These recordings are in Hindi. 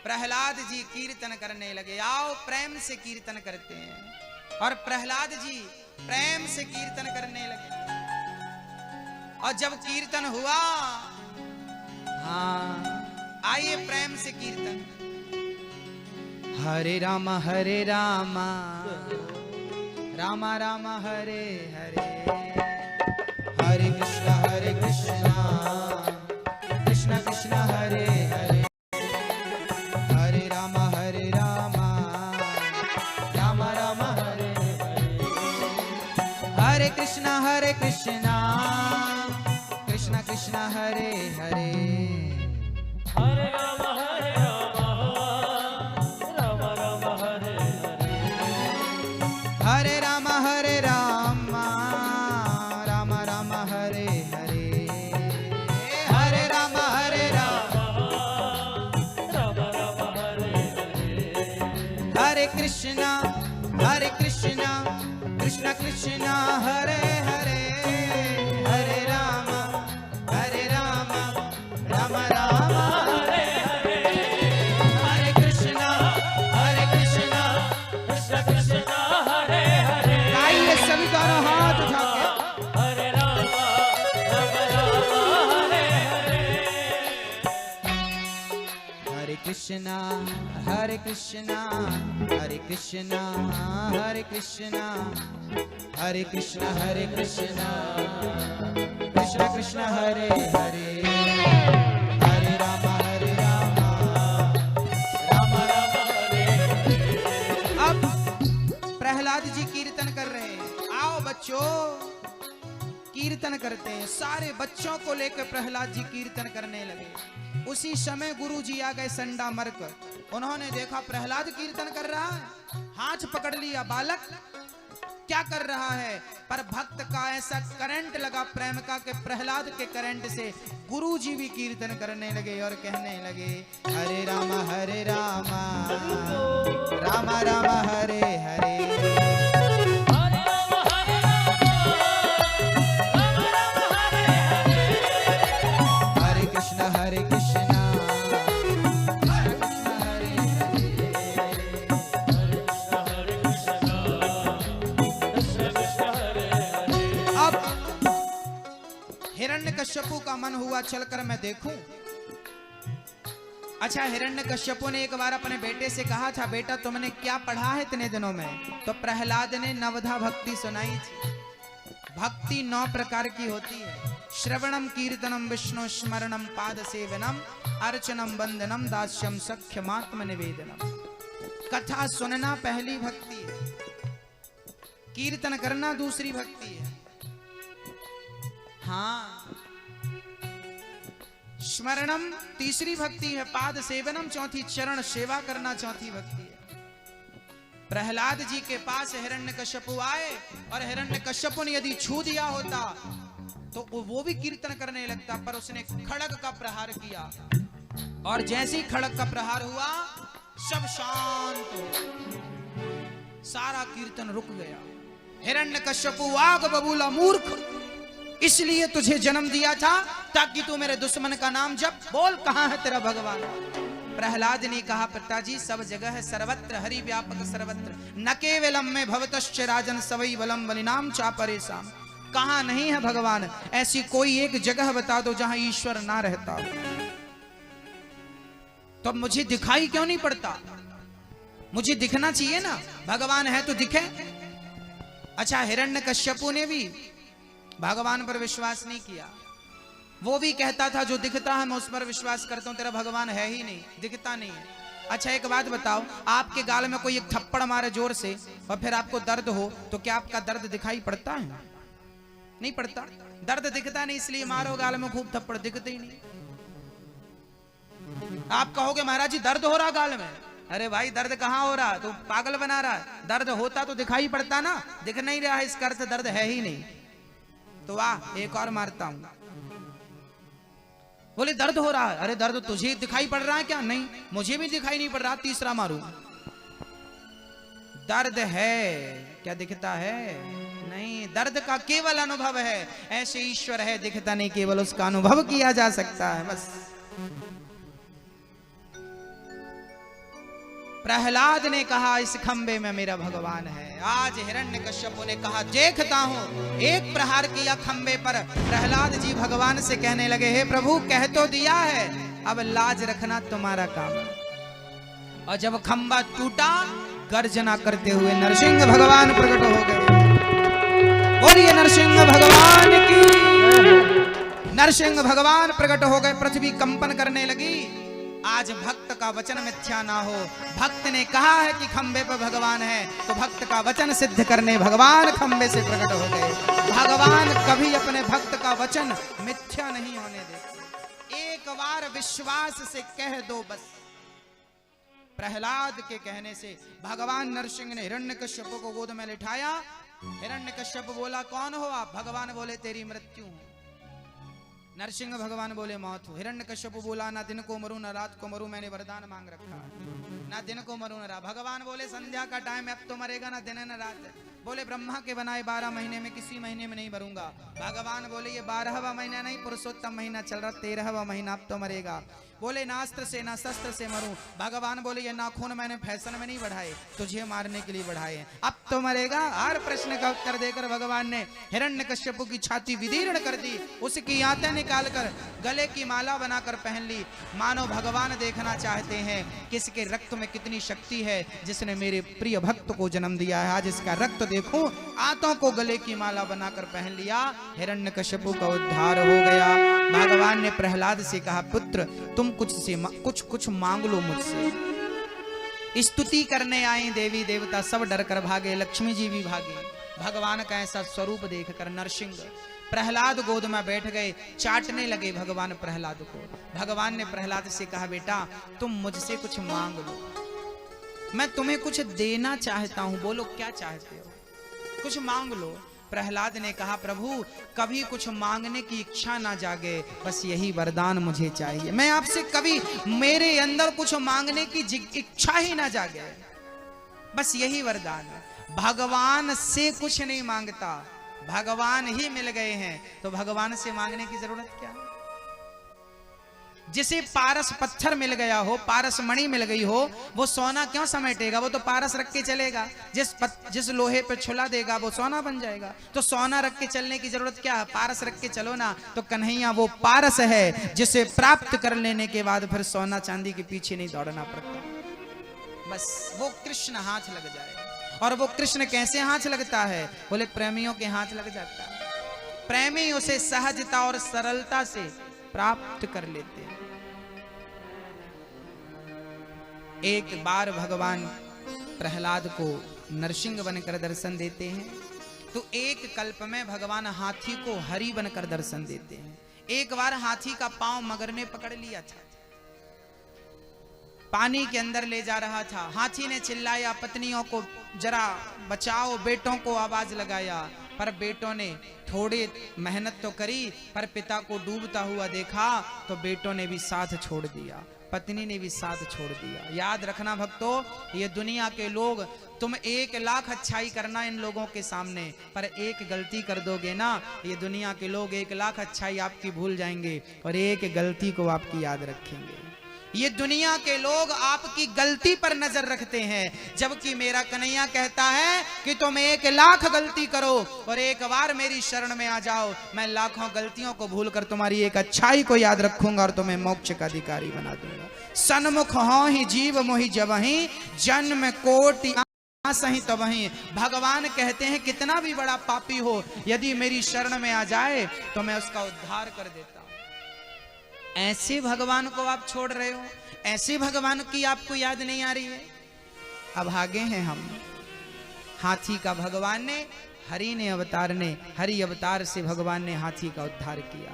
प्रहलाद जी कीर्तन करने लगे। आओ प्रेम से कीर्तन करते हैं। और प्रहलाद जी प्रेम से कीर्तन करने लगे। और जब कीर्तन हुआ, हाँ आइए प्रेम से कीर्तन। हरे राम राम राम हरे हरे, हरे कृष्ण कृष्ण कृष्ण हरे हरे, हरे राम राम राम हरे हरे, हरे कृष्ण कृष्ण कृष्ण हरे हरे, हरे राम राम राम हरे हरे, हरे राम राम राम हरे हरे, हरे राम राम राम हरे हरे, हरे कृष्णा कृष्ण कृष्ण हरे हरे, हरे राम राम राम हरे हरे, हरे कृष्णा कृष्ण कृष्ण हरे हरे, गाइए सभी दोनों हाथ उठा के। हरे राम हरे हरे, हरे कृष्णा हरे कृष्णा हरे कृष्णा हरे कृष्णा, हरे कृष्णा कृष्ण कृष्ण हरे हरे, हरे राम राम राम हरे हरे। अब प्रहलाद जी कीर्तन कर रहे हैं। आओ बच्चों कीर्तन करते हैं। सारे बच्चों को लेकर प्रहलाद जी कीर्तन करने लगे। उसी समय गुरु जी आ गए संडा मरकर। उन्होंने देखा प्रहलाद कीर्तन कर रहा है, हाथ पकड़ लिया। बालक क्या कर रहा है? पर भक्त का ऐसा करंट लगा प्रेम का कि प्रहलाद के करंट से गुरु जी भी कीर्तन करने लगे और कहने लगे, हरे राम राम राम हरे हरे, हरे राम राम राम हरे हरे, हरे कृष्ण हरे कृष्ण हरे हरे, हरे कृष्ण कृष्ण कृष्ण हरे हरे। अब हिरण्यकश्यपु का मन हुआ चलकर मैं देखूं। अच्छा, हिरण्यकश्यपु ने एक बार अपने बेटे से कहा था, बेटा तुमने क्या पढ़ा है इतने दिनों में? तो प्रहलाद ने नवधा भक्ति सुनाई थी। भक्ति 9 प्रकार की होती है। श्रवणम कीर्तनम विष्णु स्मरणम पाद सेवनम अर्चनम वंदनम दास्यम सख्यमात्म निवेदनम। कथा सुनना पहली भक्ति है, कीर्तन करना दूसरी भक्ति है। हाँ, स्मरणम तीसरी भक्ति है, पाद सेवनम चौथी, चरण सेवा करना चौथी भक्ति है। प्रहलाद जी के पास हिरण्यकश्यपु आए और हिरण्यकश्यपु ने यदि छू दिया होता तो वो भी कीर्तन करने लगता, पर उसने खड़ग का प्रहार किया और जैसे ही खड़ग का प्रहार हुआ सब शांत हो, सारा कीर्तन रुक गया। हिरण्यकश्यपु आग बबूला, मूर्ख, इसलिए तुझे जन्म दिया था ताकि तू मेरे दुश्मन का नाम जप। बोल कहां है तेरा भगवान? प्रहलाद ने कहा, पिताजी सब जगह है, सर्वत्र हरि व्यापक सर्वत्र, न केवलम में भवतश्च राजन सवै बलम बलिनाम चापरेसाम। कहां नहीं है भगवान? ऐसी कोई एक जगह बता दो जहां ईश्वर ना रहता। तो मुझे दिखाई क्यों नहीं पड़ता? मुझे दिखना चाहिए ना, भगवान है तो दिखे। अच्छा, हिरण्यकश्यपु ने भी भगवान पर विश्वास नहीं किया। वो भी कहता था जो दिखता है मैं उस पर विश्वास करता हूं, तेरा भगवान है ही नहीं, दिखता नहीं है। अच्छा एक बात बताओ, आपके गाल में कोई एक थप्पड़ मारे जोर से और फिर आपको दर्द हो तो क्या आपका दर्द दिखाई पड़ता है? नहीं पड़ता। दर्द दिखता नहीं इसलिए मारो गाल में खूब थप्पड़, दिखते ही नहीं। आप कहोगे महाराज जी दर्द हो रहा गाल में। अरे भाई दर्द कहां हो रहा, तो पागल बना रहा है। दर्द होता तो दिखाई पड़ता ना, दिख नहीं रहा है, इसका अर्थ दर्द है ही नहीं। तो वाह, एक और मारता हूं। बोले दर्द हो रहा है। अरे दर्द तुझे दिखाई पड़ रहा है क्या? नहीं, मुझे भी दिखाई नहीं पड़ रहा। तीसरा मारू। दर्द है क्या दिखता है? नहीं, दर्द का केवल अनुभव है। ऐसे ईश्वर है, दिखता नहीं, केवल उसका अनुभव किया जा सकता है बस। प्रहलाद ने कहा इस खंबे में मेरा भगवान है। आज हिरण्यकश्यप ने कहा देखता हूं, एक प्रहार किया खंबे पर। प्रहलाद जी भगवान से कहने लगे हे प्रभु कह तो दिया है, अब लाज रखना तुम्हारा काम है। और जब खंबा टूटा, गर्जना करते हुए नरसिंह भगवान प्रकट हो गए। बोलिए नरसिंह भगवान की। नरसिंह भगवान प्रकट हो गए, पृथ्वी कंपन करने लगी। आज भक्त का वचन मिथ्या ना हो। भक्त ने कहा है कि खंबे पर भगवान है, तो भक्त का वचन सिद्ध करने भगवान खंबे से प्रकट हो गए। भगवान कभी अपने भक्त का वचन मिथ्या नहीं होने देते। एक बार विश्वास से कह दो बस। प्रहलाद के कहने से भगवान नरसिंह ने हिरण्यकश्यप को गोद में लिठाया। हिरण्यकश्यप बोला कौन हो आप? भगवान बोले तेरी मृत्यु हो। नरसिंह भगवान बोले मौत हो। हिरण्यकश्यप बोला ना दिन को मरूं ना रात को मरूं, मैंने वरदान मांग रखा है, ना दिन को मरूं ना रात। भगवान बोले संध्या का टाइम है, अब तो मरेगा ना दिन ना रात। बोले ब्रह्मा के बनाए 12 महीने में किसी महीने में नहीं मरूंगा। भगवान बोले ये 12वां महीना नहीं, पुरुषोत्तम महीना चल रहा, 13वां महीना, अब तो मरेगा। बोले ना अस्त्र से ना शस्त्र से मरूं। भगवान बोले ये नाखून मैंने फैशन में नहीं बढ़ाए, तुझे मारने के लिए बढ़ाए, अब तो मरेगा। हर प्रश्न का उत्तर देकर भगवान ने हिरण्यकश्यप की छाती विदीर्ण कर दी, उसकी आंतें निकालकर गले की माला बनाकर पहन ली। मानो भगवान देखना चाहते हैं किसके रक्त में कितनी शक्ति है, जिसने मेरे प्रिय भक्त को जन्म दिया है। आज इसका रक्त देखूं। आंतों को गले की माला बनाकर पहन लिया। हिरण्यकश्यप का उद्धार हो गया। भगवान ने प्रहलाद से कहा पुत्र तुम कुछ मांग लो मुझसे। स्तुति करने आई देवी देवता सब डर कर भागे, लक्ष्मी जी भी भागी। भगवान का ऐसा स्वरूप देखकर नरसिंह प्रहलाद गोद में बैठ गए, चाटने लगे भगवान प्रहलाद को। भगवान ने प्रहलाद से कहा बेटा तुम मुझसे कुछ मांग लो, मैं तुम्हें कुछ देना चाहता हूं, बोलो क्या चाहते हो, कुछ मांग लो। प्रहलाद ने कहा प्रभु कभी कुछ मांगने की इच्छा ना जागे, बस यही वरदान मुझे चाहिए। मैं आपसे कभी मेरे अंदर कुछ मांगने की इच्छा ही ना जागे, बस यही वरदान है। भगवान से कुछ नहीं मांगता, भगवान ही मिल गए हैं तो भगवान से मांगने की जरूरत क्या है। जिसे पारस पत्थर मिल गया हो, पारस मणि मिल गई हो, वो सोना क्यों समेटेगा, वो तो पारस रख के चलेगा। जिस लोहे पे छुला देगा वो सोना बन जाएगा। तो सोना रख के चलने की जरूरत क्या है, पारस रख के चलो ना। तो कन्हैया वो पारस है जिसे प्राप्त कर लेने के बाद फिर सोना चांदी के पीछे नहीं दौड़ना पड़ता, बस वो कृष्ण हाथ लग जाए। और वो कृष्ण कैसे हाथ लगता है, बोले प्रेमियों के हाथ लग जाता है। प्रेमी उसे सहजता और सरलता से प्राप्त कर लेते हैं। एक बार भगवान प्रहलाद को नरसिंह बनकर दर्शन देते हैं, तो एक कल्प में भगवान हाथी को हरि बनकर दर्शन देते हैं। एक बार हाथी का पांव मगर ने पकड़ लिया था, पानी के अंदर ले जा रहा था। हाथी ने चिल्लाया पत्नियों को जरा बचाओ, बेटों को आवाज लगाया, पर बेटों ने थोड़ी मेहनत तो करी, पर पिता को डूबता हुआ देखा तो बेटों ने भी साथ छोड़ दिया, पत्नी ने भी साथ छोड़ दिया। याद रखना भक्तों, ये दुनिया के लोग, तुम 1 लाख अच्छाई करना इन लोगों के सामने, पर एक गलती कर दोगे ना, ये दुनिया के लोग 1 लाख अच्छाई आपकी भूल जाएंगे और एक गलती को आपकी याद रखेंगे। ये दुनिया के लोग आपकी गलती पर नजर रखते हैं, जबकि मेरा कन्हैया कहता है कि तुम 1 लाख गलती करो और एक बार मेरी शरण में आ जाओ, मैं लाखों गलतियों को भूलकर तुम्हारी एक अच्छाई को याद रखूंगा और तुम्हें मोक्ष का अधिकारी बना दूंगा। सन्मुख हो ही जीव मोहि जबहि, जन्म कोटि सही तो वहीं। भगवान कहते हैं कितना भी बड़ा पापी हो, यदि मेरी शरण में आ जाए तो मैं उसका उद्धार कर देता। ऐसे भगवान को आप छोड़ रहे हो, ऐसे भगवान की आपको याद नहीं आ रही है। अभागे हैं हम। हाथी का भगवान ने, हरि ने अवतार ने, हरि अवतार से भगवान ने हाथी का उद्धार किया,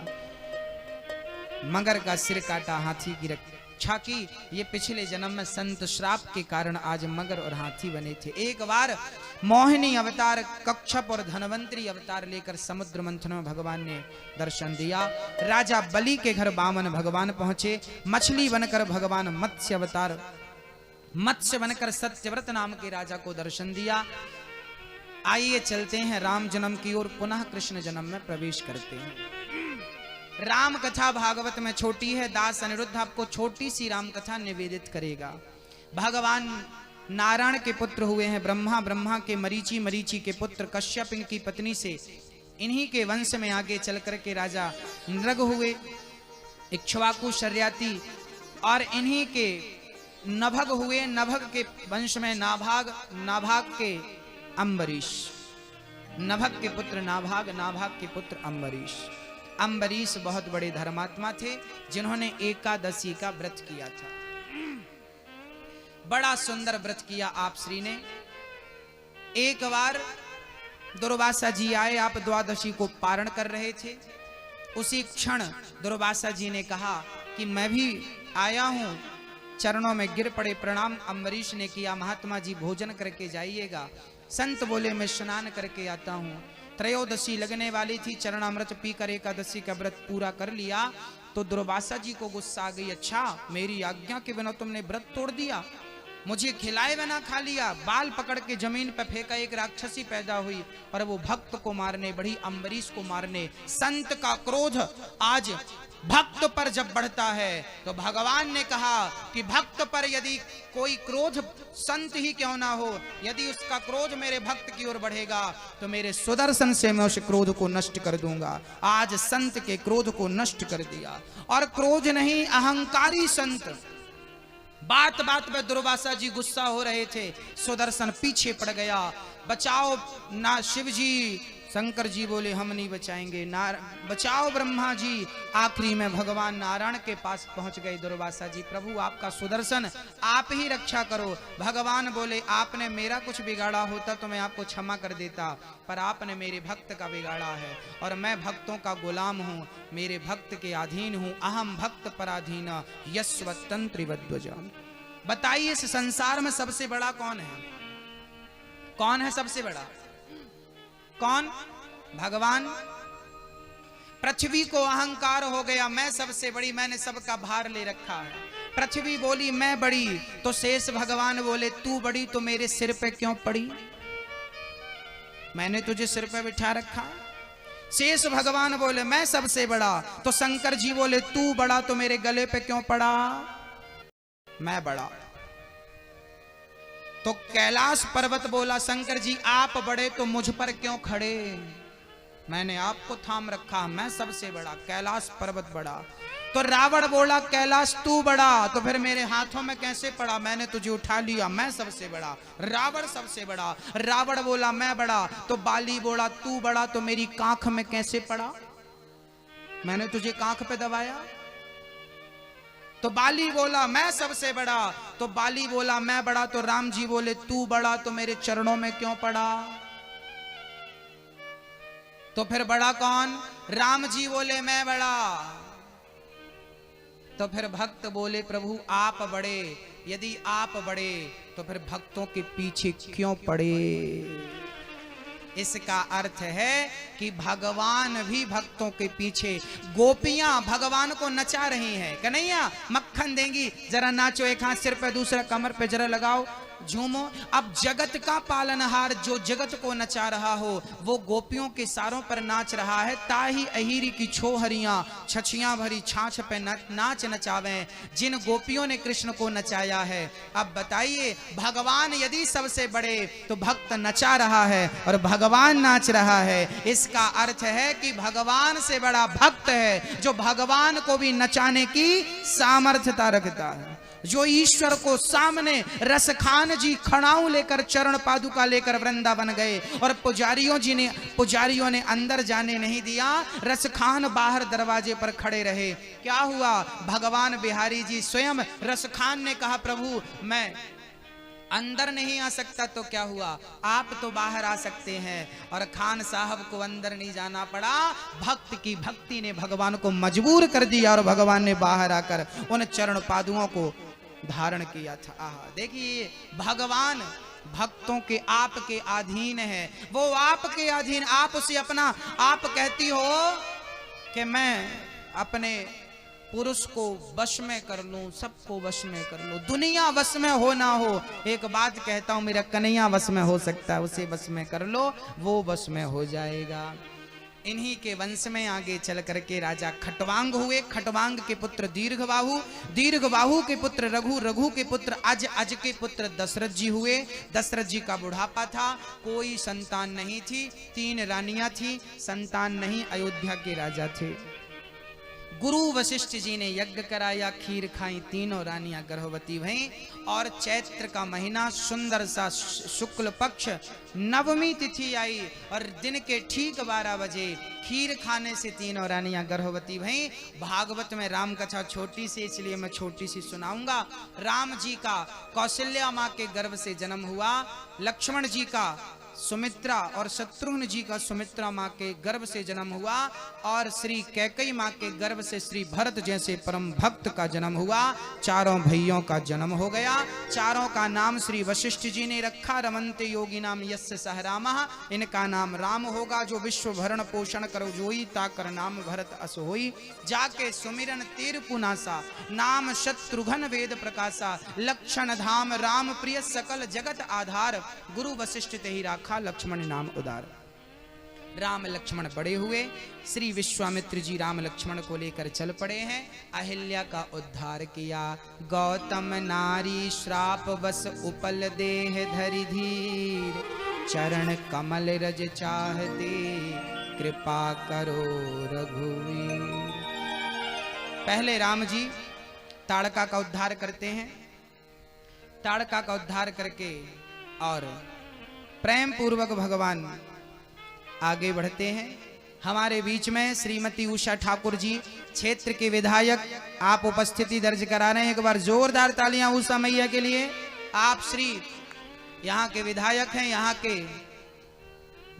मगर का सिर काटा, हाथी की रक्षा की। ये पिछले जन्म में संत श्राप के कारण आज मगर और हाथी बने थे। एक बार मोहिनी अवतार, कच्छप और धनवंतरी अवतार लेकर समुद्र मंथन में भगवान ने दर्शन दिया। राजा बलि के घर वामन भगवान पहुंचे, मछली बनकर भगवान मत्स्य अवतार, मत्स्य बनकर सत्यव्रत नाम के राजा को दर्शन दिया। आइए चलते हैं राम जन्म की ओर, पुनः कृष्ण जन्म में प्रवेश करते हैं। राम कथा भागवत में छोटी है, दास अनिरुद्ध आपको छोटी सी राम कथा निवेदित करेगा। भगवान नारायण के पुत्र हुए हैं ब्रह्मा, ब्रह्मा के मरीचि, मरीचि के पुत्र कश्यप, इनकी पत्नी से इन्हीं के वंश में आगे चल करके राजा नृग हुए, इक्ष्वाकु, शर्याति, और इन्हीं के नभग हुए, नभग के वंश में नाभाग, नाभाग के अम्बरीश, नभग के पुत्र नाभाग, नाभाग के पुत्र अम्बरीश। अम्बरीश बहुत बड़े धर्मात्मा थे जिन्होंने एकादशी का व्रत किया था। बड़ा सुंदर व्रत किया आप श्री ने। एक बार दुर्वासा जी आए, आप द्वादशी को पारण कर रहे थे। उसी क्षण दुर्वासा जी ने कहा कि मैं भी आया हूं, चरणों में गिर पड़े, प्रणाम अम्बरीश ने किया। महात्मा जी भोजन करके जाइएगा। संत बोले मैं स्नान करके आता हूं। त्रयोदशी लगने वाली थी, चरणामृत पीकर एकादशी का व्रत पूरा कर लिया। तो दुर्वासा जी को गुस्सा आ गई, अच्छा मेरी आज्ञा के बिना तुमने व्रत तोड़ दिया, मुझे खिलाए बिना खा लिया। बाल पकड़ के जमीन पर फेंका, एक राक्षसी पैदा हुई और वो भक्त को मारने बढ़ी, अम्बरीश को मारने। संत का क्रोध आज भक्त पर जब बढ़ता है तो भगवान ने कहा कि भक्त पर यदि कोई क्रोध, संत ही क्यों ना हो, यदि उसका क्रोध मेरे भक्त की ओर बढ़ेगा तो मेरे सुदर्शन से मैं उस क्रोध को नष्ट कर दूंगा। आज संत के क्रोध को नष्ट कर दिया। और क्रोध नहीं, अहंकारी संत। बात बात में दुर्वासा जी गुस्सा हो रहे थे, सुदर्शन पीछे पड़ गया, बचाओ ना शिव जी। शंकर जी बोले हम नहीं बचाएंगे, बचाओ ब्रह्मा जी। आखिरी में भगवान नारायण के पास पहुंच गए दुर्वासा जी, प्रभु आपका सुदर्शन, आप ही रक्षा करो। भगवान बोले आपने मेरा कुछ बिगाड़ा होता तो मैं आपको क्षमा कर देता, पर आपने मेरे भक्त का बिगाड़ा है और मैं भक्तों का गुलाम हूं, मेरे भक्त के अधीन हूं। अहम भक्त पराधीन यस्वतंत्रिवध्वज। बताइए इस संसार में सबसे बड़ा कौन है? कौन है सबसे बड़ा? कौन? भगवान। पृथ्वी को अहंकार हो गया, मैं सबसे बड़ी, मैंने सबका भार ले रखा है। पृथ्वी बोली मैं बड़ी, तो शेष भगवान बोले तू बड़ी तो मेरे सिर पे क्यों पड़ी, मैंने तुझे सिर पे बिठा रखा। शेष भगवान बोले मैं सबसे बड़ा, तो शंकर जी बोले तू बड़ा तो मेरे गले पे क्यों पड़ा, मैं बड़ा। तो कैलाश पर्वत बोला शंकर जी आप बड़े तो मुझ पर क्यों खड़े, मैंने आपको थाम रखा, मैं सबसे बड़ा। कैलाश पर्वत बड़ा। तो रावण बोला कैलाश तू बड़ा तो फिर मेरे हाथों में कैसे पड़ा, मैंने तुझे उठा लिया, मैं सबसे बड़ा। रावण सबसे बड़ा। रावण बोला मैं बड़ा, तो बाली बोला तू बड़ा तो मेरी कांख में कैसे पड़ा, मैंने तुझे कांख पे दबाया। तो बाली बोला मैं सबसे बड़ा, तो बाली बोला मैं बड़ा, तो राम जी बोले तू बड़ा तो मेरे चरणों में क्यों पड़ा, तो फिर बड़ा कौन? राम जी बोले मैं बड़ा। तो फिर भक्त बोले प्रभु आप बड़े, यदि आप बड़े तो फिर भक्तों के पीछे क्यों पड़े। इसका अर्थ है कि भगवान भी भक्तों के पीछे, गोपियां भगवान को नचा रही हैं, कन्हैया मक्खन देंगी, जरा नाचो, एक हाथ सिर पे दूसरा कमर पे जरा लगाओ, झूमो। अब जगत का पालनहार जो जगत को नचा रहा हो वो गोपियों के सारों पर नाच रहा है। ताही अहिरी की छोहरियां छछियां भरी छाछ पे नाच नचावे जिन गोपियों ने कृष्ण को नचाया है। अब बताइए भगवान यदि सबसे बड़े तो भक्त नचा रहा है और भगवान नाच रहा है। इसका अर्थ है कि भगवान से बड़ा भक्त है जो भगवान को भी नचाने की सामर्थ्यता रखता है, जो ईश्वर को सामने रसखान जी खड़ाऊ लेकर चरण पादुका लेकर वृंदावन गए और पुजारियों ने अंदर जाने नहीं दिया, रसखान बाहर दरवाजे पर खड़े रहे। क्या हुआ? भगवान बिहारी जी स्वयं, रसखान ने कहा प्रभु मैं अंदर नहीं आ सकता, तो क्या हुआ, आप तो बाहर आ सकते हैं। और खान साहब को अंदर नहीं जाना पड़ा, भक्त की भक्ति ने भगवान को मजबूर कर दिया और भगवान ने बाहर आकर उन चरण पादुओं को धारण किया था। आहा, देखिए भगवान भक्तों के आपके अधीन है, वो आपके अधीन, आप उसे अपना, आप कहती हो कि मैं अपने पुरुष को वश में कर लूं, सबको वश में कर लूं, दुनिया वश में हो ना हो, एक बात कहता हूं मेरा कन्हैया वश में हो सकता है, उसे वश में कर लो, वो वश में हो जाएगा। इन्हीं के वंश में आगे चल करके राजा खटवांग हुए। खटवांग के पुत्र दीर्घबाहु, दीर्घबाहु के पुत्र रघु, रघु के पुत्र अज, अज के पुत्र दशरथ जी हुए। दशरथ जी का बुढ़ापा था, कोई संतान नहीं थी, 3 रानियां थी, संतान नहीं, अयोध्या के राजा थे। गुरु वशिष्ठ जी ने यज्ञ कराया, खीर खाई, तीनों रानियां गर्भवती भईं। और चैत्र का महीना सुंदर सा शुक्ल पक्ष नवमी तिथि आई और दिन के ठीक 12 बजे खीर खाने से तीनों रानियां गर्भवती भईं। भागवत में राम कथा छोटी सी, इसलिए मैं छोटी सी सुनाऊंगा। राम जी का कौशल्या माँ के गर्भ से जन्म हुआ, लक्ष्मण जी का सुमित्रा और शत्रुघ्न जी का सुमित्रा माँ के गर्भ से जन्म हुआ, और श्री कैकेयी माँ के गर्भ से श्री भरत जैसे परम भक्त का जन्म हुआ। चारों भैयों का जन्म हो गया। चारों का नाम श्री वशिष्ठ जी ने रखा। रमन्ते योगी नाम यस्य सह रामः, इनका नाम राम होगा। जो विश्व भरण पोषण करो जोई, ताकर नाम भरत अस होई। जाके सुमिरन तेर पुनासा, नाम शत्रुघ्न वेद प्रकाशा। लक्षण धाम राम प्रिय, सकल जगत आधार। गुरु वशिष्ठ तेहि राखा, लक्ष्मण नाम उदार। राम लक्ष्मण बड़े हुए। श्री विश्वामित्र जी राम लक्ष्मण को लेकर चल पड़े हैं। अहिल्या का उद्धार किया। गौतम नारी श्राप बस उपल देह धरि धीर, चरण कमल रज चाहते कृपा करो रघुवीर। पहले राम जी ताड़का का उद्धार करते हैं। ताड़का का उद्धार करके और प्रेम पूर्वक भगवान आगे बढ़ते हैं। हमारे बीच में श्रीमती उषा ठाकुर जी, क्षेत्र के विधायक, आप उपस्थिति दर्ज करा रहे हैं। एक बार जोरदार तालियां उषा मैया के लिए। आप श्री यहाँ के विधायक हैं, यहाँ के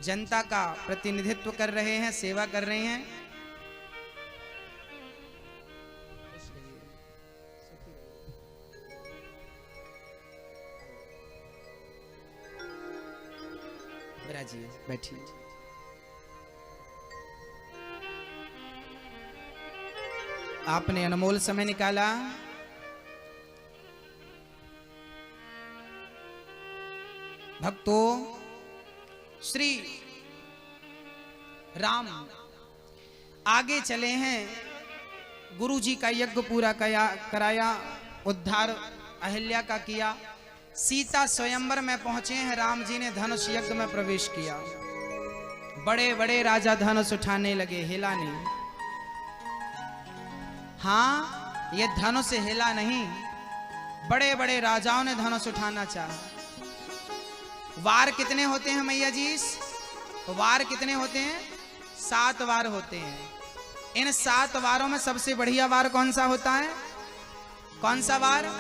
जनता का प्रतिनिधित्व कर रहे हैं, सेवा कर रहे हैं। बिराजिए, बैठिए। आपने अनमोल समय निकाला। भक्तों, श्री राम आगे चले हैं। गुरु जी का यज्ञ पूरा कराया, उद्धार अहिल्या का किया। सीता स्वयंवर में पहुंचे हैं। राम जी ने धनुष यज्ञ में प्रवेश किया। बड़े बड़े राजा धनुष उठाने लगे, हिला नहीं। हाँ, ये धनुष हिला नहीं। बड़े बड़े राजाओं ने धनुष उठाना चाहा। वार कितने होते हैं मैया जी? वार कितने होते हैं? 7 वार होते हैं। इन 7 वारों में सबसे बढ़िया वार कौन सा होता है? कौन सा वार?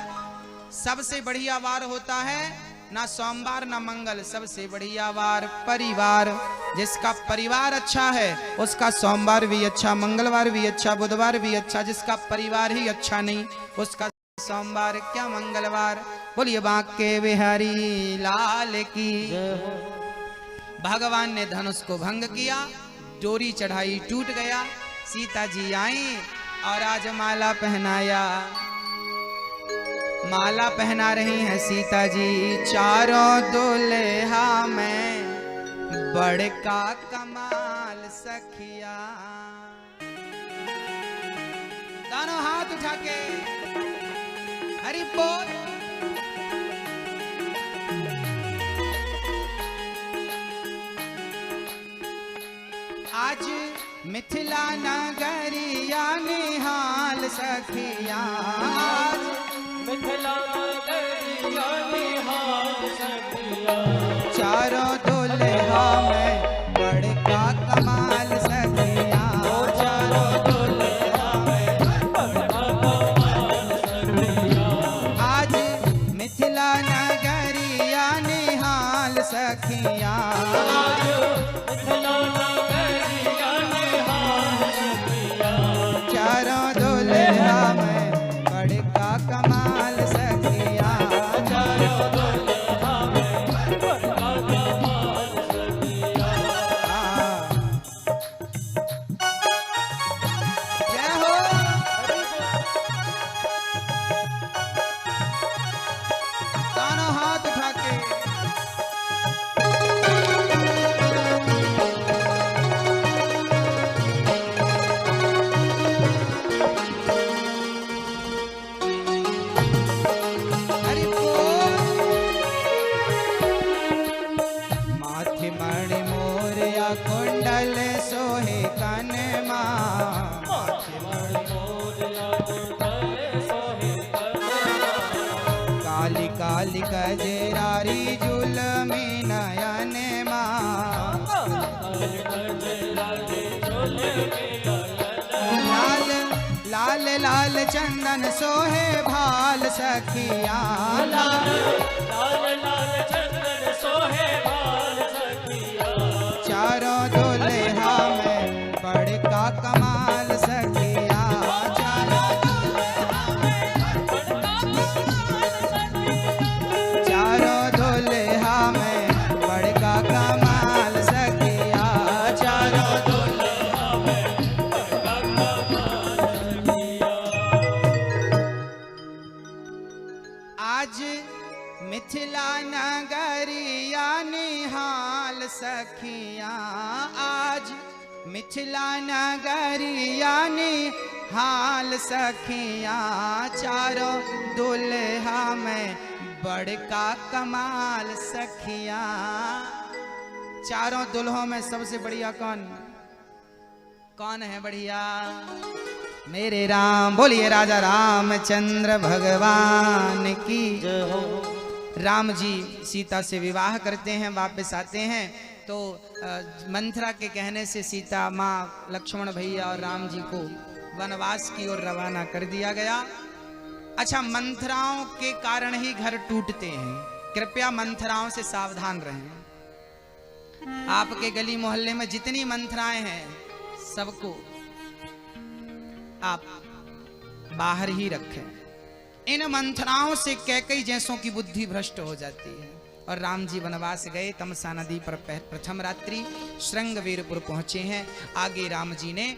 सबसे बढ़िया वार होता है ना सोमवार ना मंगल, सबसे बढ़िया वार परिवार। जिसका परिवार अच्छा है उसका सोमवार भी अच्छा, मंगलवार भी अच्छा, बुधवार भी अच्छा। जिसका परिवार ही अच्छा नहीं उसका सोमवार क्या मंगलवार। बोलिए बांके बिहारी लाल की। भगवान ने धनुष को भंग किया, डोरी चढ़ाई, टूट गया। सीता जी आई और आज माला पहनाया। माला पहना रही हैं सीता जी। चारों दुल्हा में बड़का कमाल सखिया। दोनों हाथ उठा के हरि बोल। आज मिथिला नगरिया निहाल सखिया। मिथिला नगरिया निहाल सखिया। चारों दुल्हा में बड़का कमाल सखिया। चारों दुल्हा में बड़का कमाल सखिया। आज मिथिला नगरिया निहाल सखिया। आज मिथिला नगरिया निहाल सखिया। चारों दुल्हा में बड़का कमाल सखिया। चारों दुल्हा में बड़का कमाल सखिया। जय हो। दोनों हाथ उठा के काली काली कजरारी जुलमी नयन माँ लाल लाल लाल चंदन सोहे भाल सखिया लाल लाल चंदन सोहे भाल सखिया चारों दुल्हा में बड़का कमाल सखिया चारों दुल्हा में बड़का कमाल सखिया चारों दुल्हा में बड़का कमाल सखिया। आज मिथिला नगरिया निहाल सखिया आज मिथिला नगरिया निहाल सखिया चारों दुल्हा में बड़का कमाल सखिया। चारों दुल्हों में सबसे बढ़िया कौन है बढ़िया? मेरे राम। बोलिए राजा रामचंद्र भगवान की जय हो। राम जी सीता से विवाह करते हैं, वापस आते हैं तो मंथरा के कहने से सीता माँ लक्ष्मण भैया और राम जी को वनवास की ओर रवाना कर दिया गया। अच्छा, मंथराओं के कारण ही घर टूटते हैं, कृपया मंथराओं से सावधान रहें। आपके गली मोहल्ले में जितनी मंथराएं हैं सबको आप बाहर ही रखें। इन मंथराओं से कैकई जैसों की बुद्धि भ्रष्ट हो जाती है। और राम जी वनवास गए, तमसा नदी पर प्रथम रात्रि श्रृंगवीरपुर पहुंचे हैं। आगे राम जी ने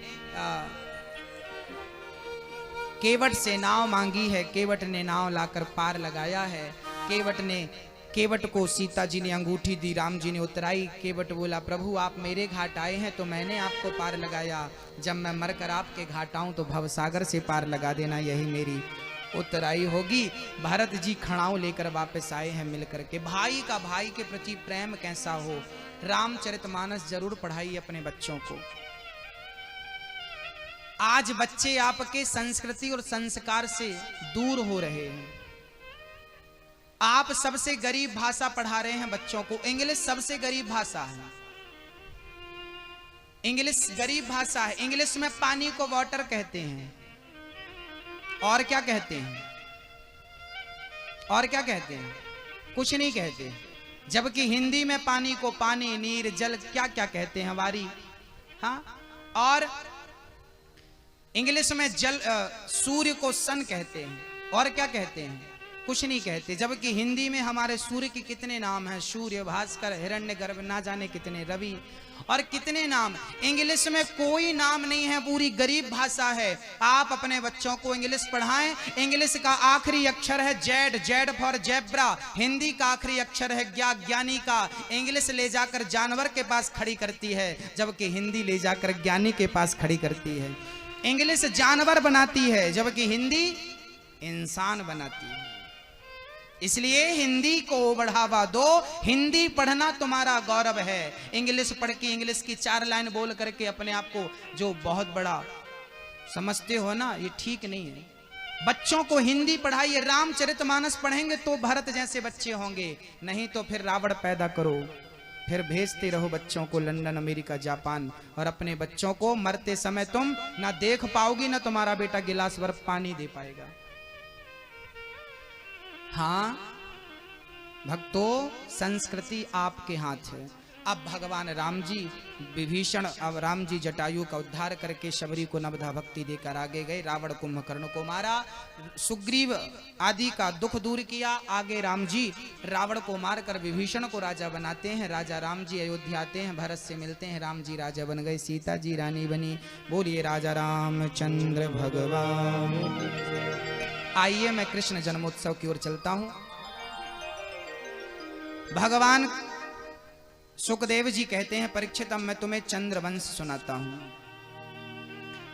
केवट से नाव मांगी है, केवट ने नाव लाकर पार लगाया है। केवट को सीता जी ने अंगूठी दी, राम जी ने उतराई। केवट बोला, प्रभु आप मेरे घाट आए हैं तो मैंने आपको पार लगाया, जब मैं मरकर आपके घाट आऊं तो भवसागर से पार लगा देना, यही मेरी उतराई होगी। भरत जी खड़ाऊ लेकर वापस आए हैं मिलकर के। भाई का भाई के प्रति प्रेम कैसा हो, रामचरितमानस जरूर पढ़ाइए अपने बच्चों को। आज बच्चे आपके संस्कृति और संस्कार से दूर हो रहे हैं। आप सबसे गरीब भाषा पढ़ा रहे हैं बच्चों को। इंग्लिश सबसे गरीब भाषा है, इंग्लिश गरीब भाषा है। इंग्लिश में पानी को वाटर कहते हैं, और क्या कहते हैं? और क्या कहते हैं? कुछ नहीं कहते। जबकि हिंदी में पानी को पानी, नीर, जल क्या क्या कहते हैं हमारी, हाँ। और इंग्लिश में जल सूर्य को सन कहते हैं, और क्या कहते हैं? कुछ नहीं कहते। जबकि हिंदी में हमारे सूर्य के कितने नाम हैं, सूर्य, भास्कर, हिरण्यगर्भ, ना जाने कितने, रवि, और कितने नाम। इंग्लिश में कोई नाम नहीं है, पूरी गरीब भाषा है। आप अपने बच्चों को इंग्लिश पढ़ाएं। इंग्लिश का आखिरी अक्षर है Z, Z for zebra. Hindi का आखिरी अक्षर है ज्ञा, ज्ञानी का। इंग्लिश ले जाकर जानवर के पास खड़ी करती है, जबकि हिंदी ले जाकर ज्ञानी के पास खड़ी करती है। इंग्लिश जानवर बनाती है, जबकि हिंदी इंसान बनाती है। इसलिए हिंदी को बढ़ावा दो। हिंदी पढ़ना तुम्हारा गौरव है। इंग्लिश पढ़ के, इंग्लिश की 4 लाइन बोल करके अपने आप को जो बहुत बड़ा समझते हो ना, ये ठीक नहीं है। बच्चों को हिंदी पढ़ाइए। रामचरितमानस पढ़ेंगे तो भरत जैसे बच्चे होंगे, नहीं तो फिर रावण पैदा करो, फिर भेजते रहो बच्चों को लंदन, अमेरिका, जापान। और अपने बच्चों को मरते समय तुम ना देख पाओगी, ना तुम्हारा बेटा गिलास भर पानी दे पाएगा। हाँ भक्तों, संस्कृति आपके हाथ है। अब भगवान राम जी विभीषण, अब राम जी जटायु का उद्धार करके शबरी को नवधा भक्ति देकर आगे गए। रावण कुंभकर्ण को मारा, सुग्रीव आदि का दुख दूर किया। आगे राम जी रावण को मारकर विभीषण को राजा बनाते हैं। राजा राम जी अयोध्या आते हैं, भरत से मिलते हैं। राम जी राजा बन गए, सीता जी रानी बनी। बोलिए राजा रामचंद्र भगवान। आइए मैं कृष्ण जन्मोत्सव की ओर चलता हूं। भगवान सुखदेव जी कहते हैं, परीक्षित अब मैं तुम्हें चंद्रवंश सुनाता हूं।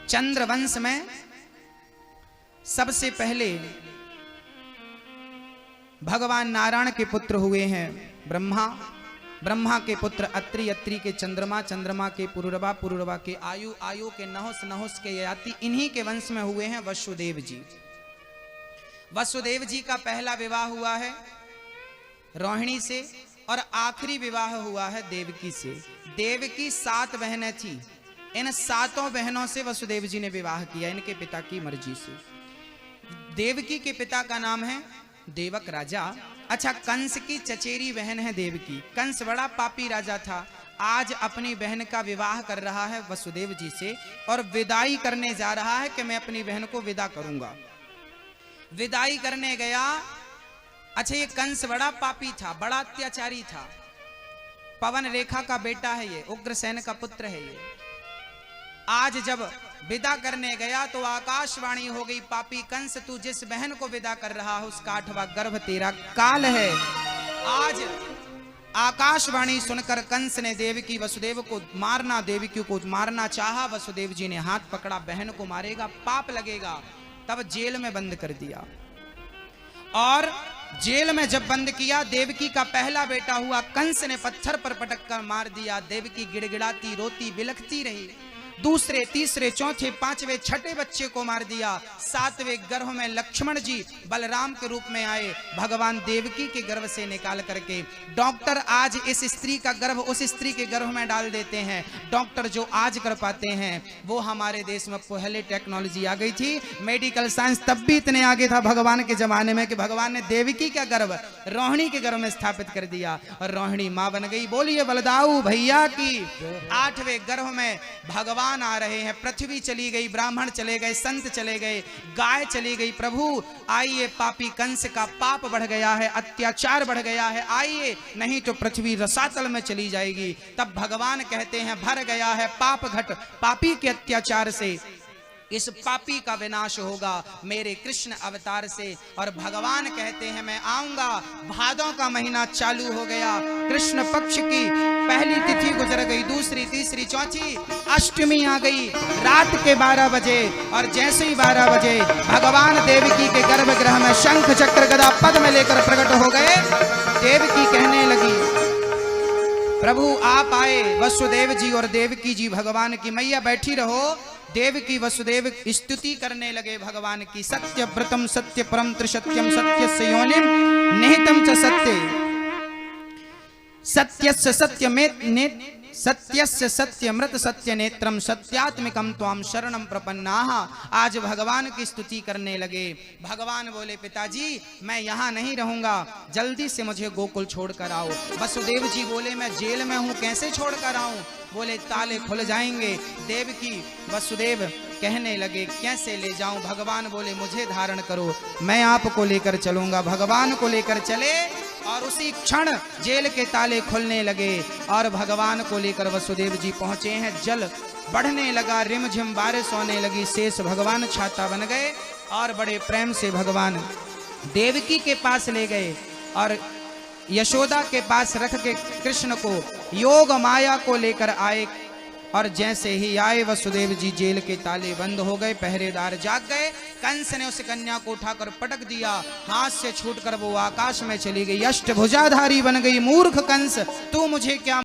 चंद्रवंश में सबसे पहले भगवान नारायण के पुत्र हुए हैं ब्रह्मा, ब्रह्मा के पुत्र अत्रि, अत्रि के चंद्रमा, चंद्रमा के पुरुरवा, पुरुरवा के आयु, आयु के नहुस, नहुस के ययाति। इन्हीं के वंश में हुए हैं वसुदेव जी। वसुदेव जी का पहला विवाह हुआ है रोहिणी से और आखिरी विवाह हुआ है देवकी से। देवकी 7 बहनें थी, इन 7 बहनों से वसुदेव जी ने विवाह किया इनके पिता की मर्जी से। देवकी के पिता का नाम है देवक राजा। अच्छा, कंस की चचेरी बहन है देवकी। कंस बड़ा पापी राजा था, आज अपनी बहन का विवाह कर रहा है वसुदेव जी से और विदाई करने जा रहा है कि मैं अपनी बहन को विदा करूंगा। विदाई करने गया। अच्छा, ये कंस बड़ा पापी था, बड़ा अत्याचारी था, पवन रेखा का बेटा है ये, उग्रसेन का पुत्र है ये। आज जब विदा करने गया तो आकाशवाणी हो गई, पापी कंस तू जिस बहन को विदा कर रहा है उसका 8वां गर्भ तेरा काल है। आज आकाशवाणी सुनकर कंस ने देवकी वसुदेव को मारना, देवकी को मारना चाहा। वसुदेव जी ने हाथ पकड़ा, बहन को मारेगा पाप लगेगा, तब जेल में बंद कर दिया। और जेल में जब बंद किया, देवकी का पहला बेटा हुआ कंस ने पत्थर पर पटक कर मार दिया। देवकी गिड़गिड़ाती रोती बिलखती रही। दूसरे, तीसरे, चौथे, 5वें, 6ठे बच्चे को मार दिया। 7वें गर्भ में लक्ष्मण जी बलराम के रूप में आए, भगवान देवकी के गर्भ से निकाल करके। डॉक्टर आज इस स्त्री का गर्भ उस स्त्री के गर्भ में डाल देते हैं। डॉक्टर जो आज कर पाते हैं वो हमारे देश में पहले टेक्नोलॉजी आ गई थी। मेडिकल साइंस तब भी इतने आगे था भगवान के जमाने में कि भगवान ने देवकी का गर्भ रोहिणी के गर्भ में स्थापित कर दिया और रोहिणी मां बन गई। बोलिए बलदाऊ भैया की। 8वें गर्भ में भगवान आ रहे हैं। पृथ्वी चली गई, ब्राह्मण चले गए, संत चले गए, गाय चली गई। प्रभु आइए, पापी कंस का पाप बढ़ गया है, अत्याचार बढ़ गया है, आइए, नहीं तो पृथ्वी रसातल में चली जाएगी। तब भगवान कहते हैं भर गया है पाप घट, पापी के अत्याचार से इस पापी का विनाश होगा मेरे कृष्ण अवतार से। और भगवान कहते हैं मैं आऊंगा। भादों का महीना चालू हो गया, कृष्ण पक्ष की पहली तिथि गुजर गई, दूसरी, तीसरी, चौथी, अष्टमी आ गई। रात के 12 बजे और जैसे ही 12 बजे भगवान देवकी के गर्भगृह में शंख चक्र गदा पद्म लेकर प्रकट हो गए। देवकी कहने लगी प्रभु आप आए। वसुदेव जी और देवकी जी भगवान की, मैया बैठी रहो। देवकी वसुदेव स्तुति करने लगे भगवान की। सत्य व्रतम सत्य परम त्रिसत्यम सत्यस्य योनिम निहितम च सत्य सत्यस्य सत्यमेत सत्यस्य सत्यमृत सत्य नेत्रम सत्यात्मिकम त्वाम शरणम प्रपन्नाः। आज भगवान की स्तुति करने लगे। भगवान बोले पिताजी मैं यहाँ नहीं रहूंगा, जल्दी से मुझे गोकुल छोड़कर आओ। वसुदेव जी बोले मैं जेल में हूँ, कैसे छोड़कर आऊं? बोले ताले खुल जाएंगे। देवकी वसुदेव कहने लगे कैसे ले जाऊं? भगवान बोले मुझे धारण करो, मैं आपको लेकर चलूंगा। भगवान को लेकर चले और उसी क्षण जेल के ताले खुलने लगे और भगवान को लेकर वसुदेव जी पहुंचे हैं। जल बढ़ने लगा, रिमझिम बारिश होने लगी। शेष भगवान छाता बन गए और बड़े प्रेम से भगवान देवकी के पास ले गए और यशोदा के पास रख के कृष्ण को योग माया को लेकर आए। और जैसे ही आए वसुदेव जी जेल के ताले बंद हो गए, पहरेदार जाग गए। कंस ने उस कन्या को उठाकर पटक दिया, हाथ से छूटकर वो आकाश में चली गई, अष्टभुजाधारी बन गई। मूर्ख कंस, तू मुझे क्या